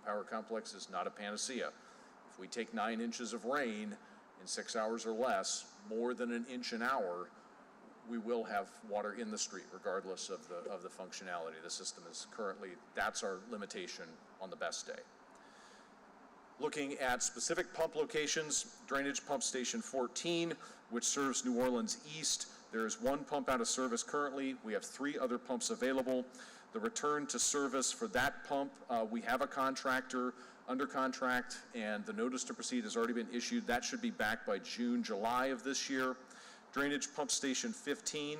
power complex is not a panacea. If we take 9 inches of rain in 6 hours or less, more than an inch an hour, we will have water in the street regardless of the functionality. The system is currently, that's our limitation on the best day. Looking at specific pump locations, Drainage Pump Station 14, which serves New Orleans East. There is 1 pump out of service currently. We have 3 other pumps available. The return to service for that pump, we have a contractor under contract, and the notice to proceed has already been issued. That should be back by June, July of this year. Drainage Pump Station 15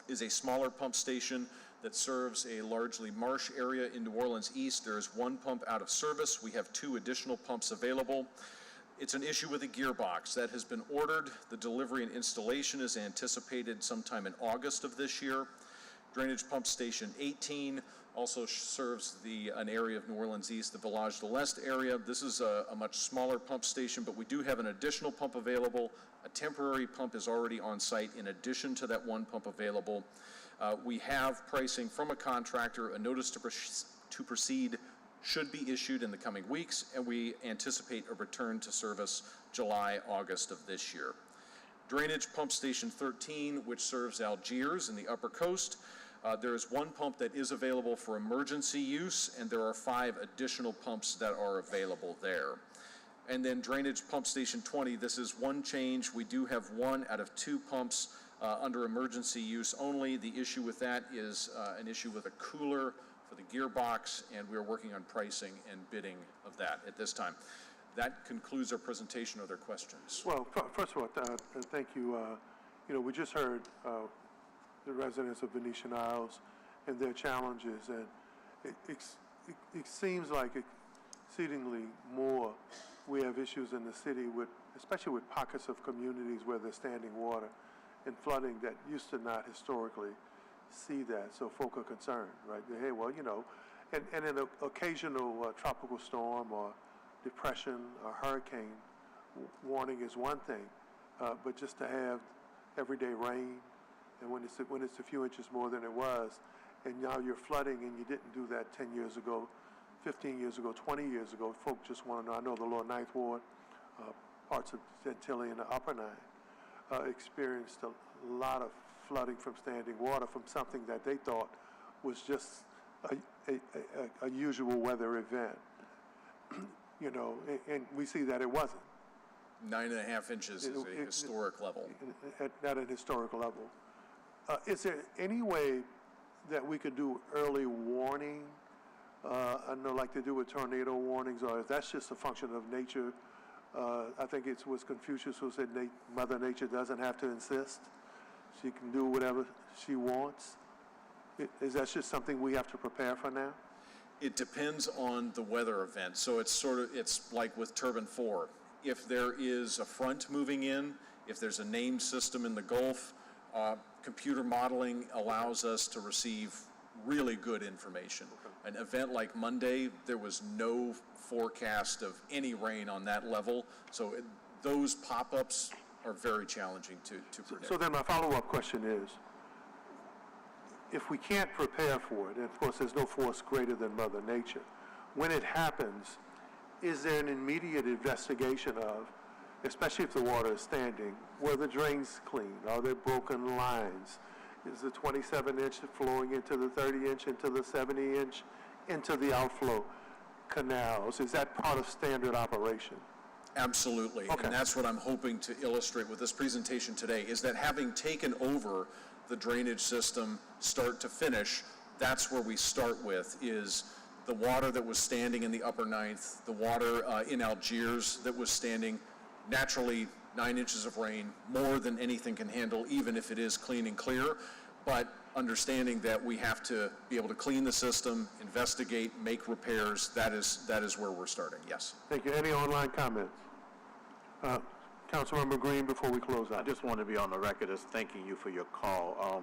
is a smaller pump station that serves a largely marsh area in New Orleans East. There is 1 pump out of service. We have 2 additional pumps available. It's an issue with a gearbox that has been ordered. The delivery and installation is anticipated sometime in August of this year. Drainage Pump Station 18 also serves an area of New Orleans East, the Village de l'Est area. This is a much smaller pump station, but we do have an additional pump available. A temporary pump is already on site in addition to that 1 pump available. We have pricing from a contractor. A notice to proceed should be issued in the coming weeks, and we anticipate a return to service July, August of this year. Drainage Pump Station 13, which serves Algiers in the Upper Coast. There is 1 pump that is available for emergency use, and there are 5 additional pumps that are available there. And then Drainage Pump Station 20, this is 1 change. We do have 1 out of 2 pumps under emergency use only. The issue with that is an issue with a cooler for the gearbox, and we are working on pricing and bidding of that at this time. That concludes our presentation. Are there questions? Well, first of all, thank you. We just heard the residents of Venetian Isles and their challenges, and it seems like exceedingly more we have issues in the city with, especially with pockets of communities where there's standing water and flooding that used to not historically see that. So folk are concerned, right? Hey, well, and an occasional tropical storm or depression or hurricane warning is one thing, but just to have everyday rain, and when it's a few inches more than it was, and now you're flooding and you didn't do that 10 years ago, 15 years ago, 20 years ago, folk just want to know. I know the Lower Ninth Ward, parts of Gentilly and the Upper Nine experienced a lot of flooding from standing water from something that they thought was just a usual weather event. And we see that it wasn't. 9.5 inches is a historic level. At an historic level. Is there any way that we could do early warning? I know like they do with tornado warnings, or if that's just a function of nature. I think it was Confucius who said Mother Nature doesn't have to insist. She can do whatever she wants. Is that just something we have to prepare for now? It depends on the weather event. So it's like with Turbine 4. If there is a front moving in, if there's a named system in the Gulf, computer modeling allows us to receive really good information. Okay. An event like Monday, there was no forecast of any rain on that level. So those pop-ups are very challenging to predict. So then my follow-up question is, if we can't prepare for it, and of course there's no force greater than Mother Nature, when it happens, is there an immediate investigation of, especially if the water is standing, were the drains clean? Are there broken lines? Is the 27-inch flowing into the 30-inch, into the 70-inch, into the outflow canals? Is that part of standard operation? Absolutely, okay. And that's what I'm hoping to illustrate with this presentation today, is that having taken over the drainage system start to finish, that's where we start with, is the water that was standing in the Upper Ninth, the water in Algiers that was standing, naturally 9 inches of rain, more than anything can handle, even if it is clean and clear, but understanding that we have to be able to clean the system, investigate, make repairs, that is where we're starting, yes. Thank you. Any online comments? Councilmember Green, before we close out. I just want to be on the record as thanking you for your call.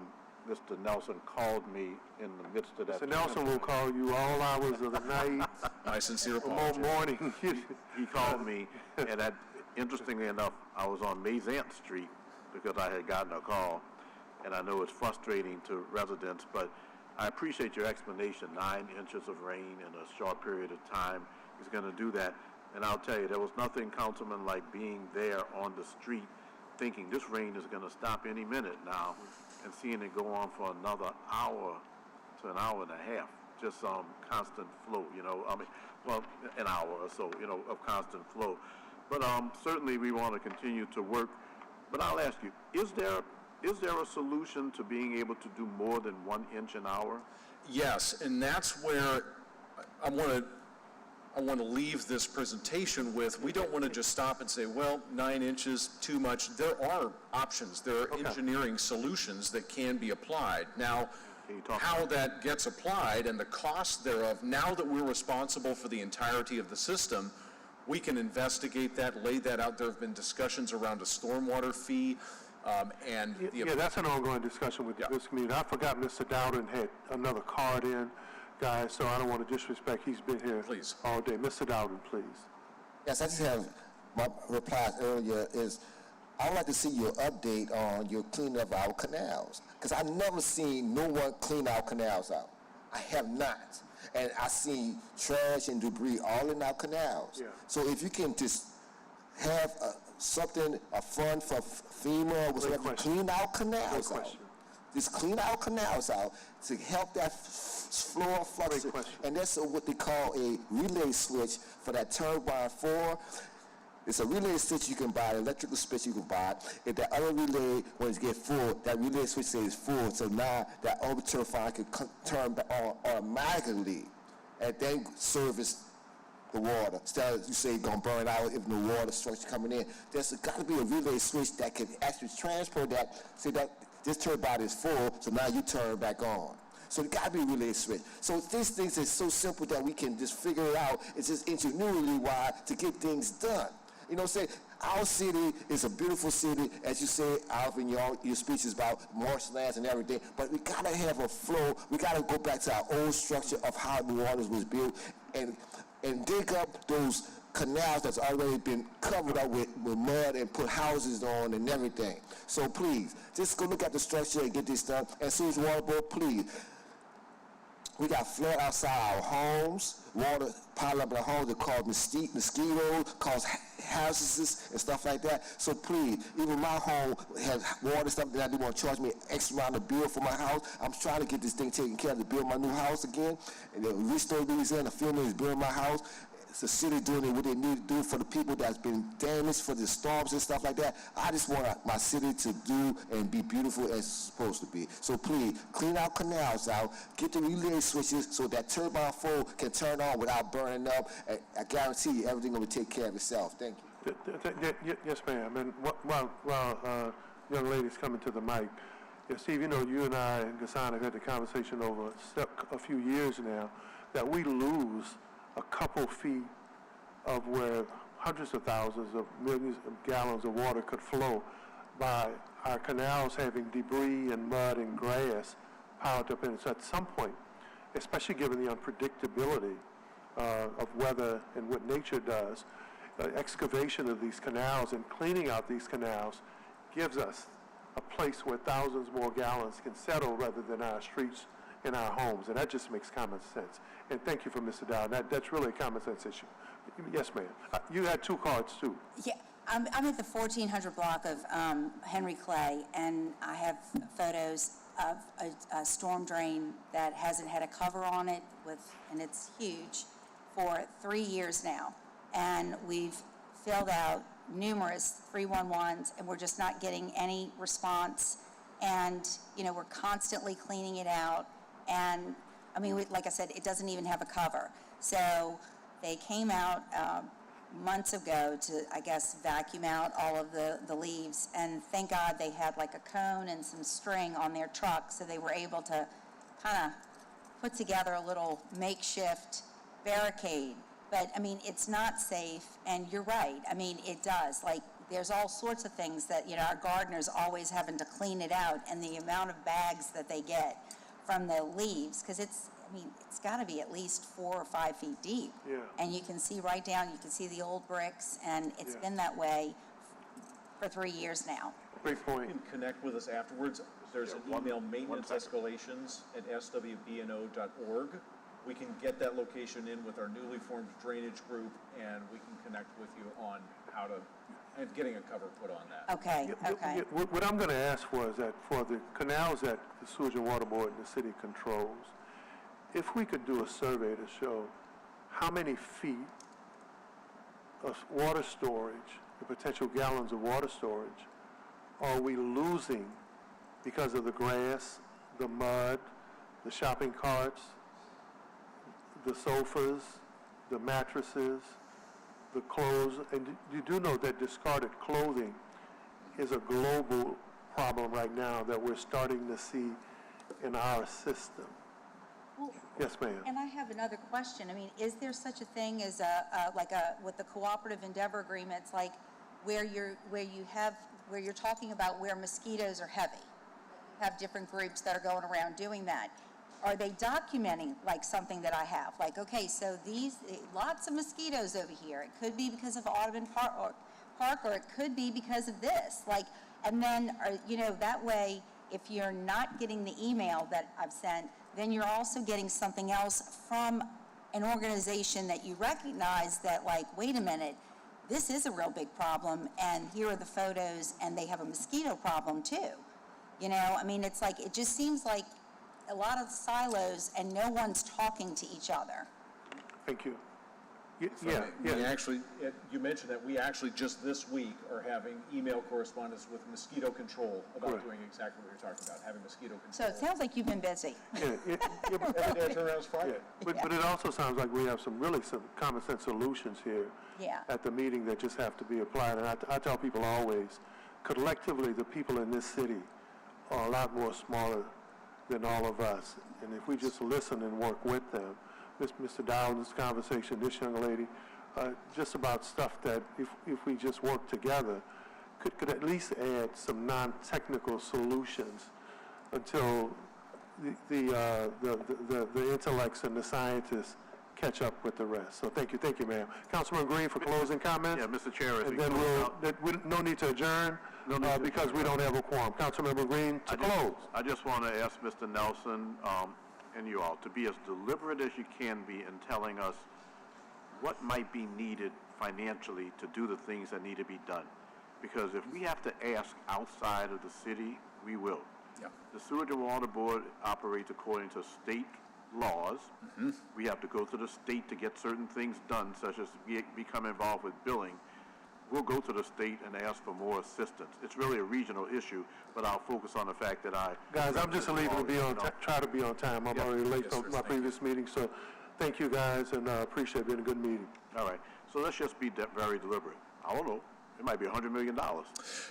Mr. Nelson called me in the midst of that. Mr. Nelson will call you all hours of the night. My sincere apologies. Morning. He called me, and interestingly enough, I was on Mazant Street because I had gotten a call, and I know it's frustrating to residents, but I appreciate your explanation. 9 inches of rain in a short period of time is going to do that. And I'll tell you, there was nothing, Councilman, like being there on the street thinking this rain is going to stop any minute now and seeing it go on for another hour to an hour and a half. Just constant flow, well, an hour or so, of constant flow. But certainly we want to continue to work. But I'll ask you, is there a solution to being able to do more than 1 inch an hour? Yes, and that's where I want to leave this presentation with. We don't want to just stop and say, well, 9 inches, too much. There are options. There are engineering solutions that can be applied. Now, how that gets applied and the cost thereof, now that we're responsible for the entirety of the system, we can investigate that, lay that out. There have been discussions around a stormwater fee, and that's an ongoing discussion with this community. I forgot Mr. Dowden had another card in, guys, so I don't want to disrespect. He's been here all day. Mr. Dowden, please. Yes, I just have my replies earlier is I would like to see your update on your cleaning of our canals, because I've never seen no one clean our canals out. I have not. And I see trash and debris all in our canals. Yeah. So if you can just have a fund for FEMA or whatever, clean our canals out. Just clean our canals out to help that floor fluctuate. And that's what they call a relay switch for that turbine 4. It's a relay switch you can buy, an electrical switch you can buy. If that other relay, when it gets full, that relay switch says full, so now that other turbine can turn back on automatically and then service the water. Instead of you say it's going to burn out if no water structure coming in. There's got to be a relay switch that can actually transport that, say that this turbine is full, so now you turn it back on. So it got to be a relay switch. So these things are so simple that we can just figure it out. It's just ingenuity why to get things done. You know, say our city is a beautiful city, as you said, Alf, in your speeches about marshlands and everything. But we gotta have a flow. We gotta go back to our old structure of how New Orleans was built, and dig up those canals that's already been covered up with mud and put houses on and everything. So please, just go look at the structure and get this done. And Sewage Water Board, please. We got flood outside our homes, water pile up in our homes that cause mosquitoes, cause hazards and stuff like that. So please, even my home has water stuff that they want to charge me extra amount of bill for my house. I'm trying to get this thing taken care of to build my new house again. And then restore Louisiana, FEMA is building my house. It's the city doing what they need to do for the people that's been damaged for the storms and stuff like that. I just want my city to do and be beautiful as it's supposed to be. So please, clean our canals out, get the relay switches so that turbine 4 can turn on without burning up. And I guarantee you everything will take care of itself. Thank you. Yes, ma'am. And while young lady's coming to the mic, Steve, you and I and Gassan have had the conversation over a few years now that we lose a couple feet of where hundreds of thousands of millions of gallons of water could flow by our canals having debris and mud and grass piled up in it. So at some point, especially given the unpredictability of weather and what nature does, excavation of these canals and cleaning out these canals gives us a place where thousands more gallons can settle rather than our streets and our homes, and that just makes common sense. And thank you for Mr. Dowd. That's really a common sense issue. Yes, ma'am. You had 2 cards, too. Yeah, I'm at the 1400 block of Henry Clay, and I have photos of a storm drain that hasn't had a cover on it, and it's huge, for 3 years now. And we've filled out numerous 311s, and we're just not getting any response. And, we're constantly cleaning it out. And, like I said, it doesn't even have a cover. So they came out months ago to, I guess, vacuum out all of the leaves. And thank God they had like a cone and some string on their truck, so they were able to kind of put together a little makeshift barricade. But, it's not safe, and you're right. It does. Like, there's all sorts of things that, our gardeners always having to clean it out, and the amount of bags that they get from the leaves, because it's got to be at least 4 or 5 feet deep. Yeah. And you can see right down, you can see the old bricks, and it's been that way for 3 years now. Great point. You can connect with us afterwards. there's an email, maintenanceescalations@swbno.org. We can get that location in with our newly formed drainage group, and we can connect with you on how to, and getting a cover put on that. Okay, okay. What I'm going to ask for is that for the canals that the Sewage and Water Board and the city controls, if we could do a survey to show how many feet of water storage, the potential gallons of water storage, are we losing because of the grass, the mud, the shopping carts, the sofas, the mattresses, the clothes, and you do know that discarded clothing is a global problem right now that we're starting to see in our system. Well, Yes, ma'am. and I have another question. I mean, is there such a thing as with the cooperative endeavor agreements, like where you're talking about where mosquitoes are heavy? You have different groups that are going around doing that. Are they documenting like something that I have? Like, okay, so lots of mosquitoes over here. It could be because of Audubon Park, or it could be because of this. Like, and then, that way, if you're not getting the email that I've sent, then you're also getting something else from an organization that you recognize that, like, wait a minute, this is a real big problem, and here are the photos, and they have a mosquito problem too. I mean, it's like, it just seems like a lot of silos and no one's talking to each other. Thank you. We Yeah. actually, you mentioned that we actually just this week are having email correspondence with mosquito control about Correct. doing exactly what you're talking about, having mosquito control. So it sounds like you've been busy. Every day I turn around is Friday. But it also sounds like we have some common sense solutions here Yeah. at the meeting that just have to be applied. And I tell people always, collectively, the people in this city are a lot more smarter than all of us. And if we just listen and work with them, Mr. Dowland's conversation, this young lady, just about stuff that if we just work together, could at least add some non-technical solutions until the intellects and the scientists catch up with the rest. So thank you, ma'am. Councilman Green for closing comments. Yeah, Mr. Chair, as And we then close out, no need to adjourn because we don't have a quorum. Councilmember Green, to close. I just want to ask Mr. Nelson and you all to be as deliberate as you can be in telling us what might be needed financially to do the things that need to be done. Because if we have to ask outside of the city, we will. Yeah. The Sewage and Water Board operates according to state laws. We have to go to the state to get certain things done, such as become involved with billing. We'll go to the state and ask for more assistance. It's really a regional issue, but I'll focus on the fact that Guys, I'm just leaving to be on, try to be on time. I'm already late Yes, from sir. my previous meeting, so thank you guys, and appreciate it being a good meeting. All right, so let's just be very deliberate. I don't know, it might be $100 million.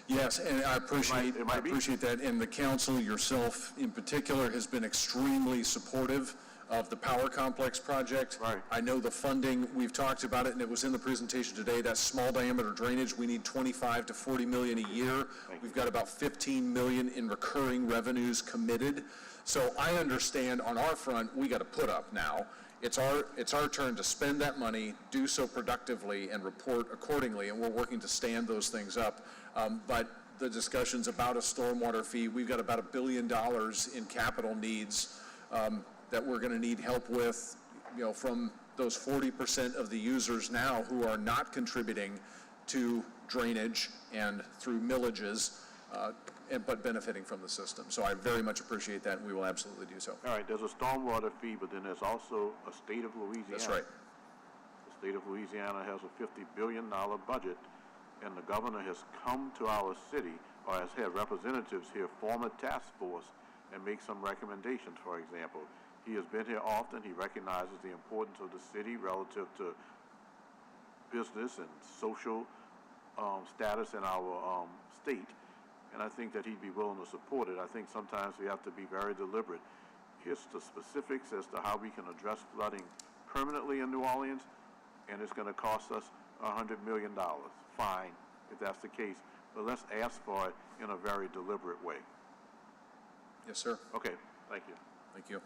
Yes, and I appreciate It might be. that, and the council, yourself in particular, has been extremely supportive of the power complex project. Right. I know the funding, we've talked about it, and it was in the presentation today, that small diameter drainage, we need 25 to 40 million a year. We've got about 15 million in recurring revenues committed. So I understand on our front, we got to put up now. It's our turn to spend that money, do so productively, and report accordingly, and we're working to stand those things up. But the discussions about a stormwater fee, we've got about $1 billion in capital needs that we're going to need help with, from those 40% of the users now who are not contributing to drainage and through millages, but benefiting from the system. So I very much appreciate that, and we will absolutely do so. All right, there's a stormwater fee, but then there's also a state of Louisiana. That's right. The state of Louisiana has a $50 billion budget, and the governor has come to our city, or has had representatives here form a task force and make some recommendations, for example. He has been here often. He recognizes the importance of the city relative to business and social status in our state, and I think that he'd be willing to support it. I think sometimes we have to be very deliberate. Here's the specifics as to how we can address flooding permanently in New Orleans, and it's going to cost us $100 million. Fine, if that's the case, but let's ask for it in a very deliberate way. Yes, sir. Okay, thank you. Thank you.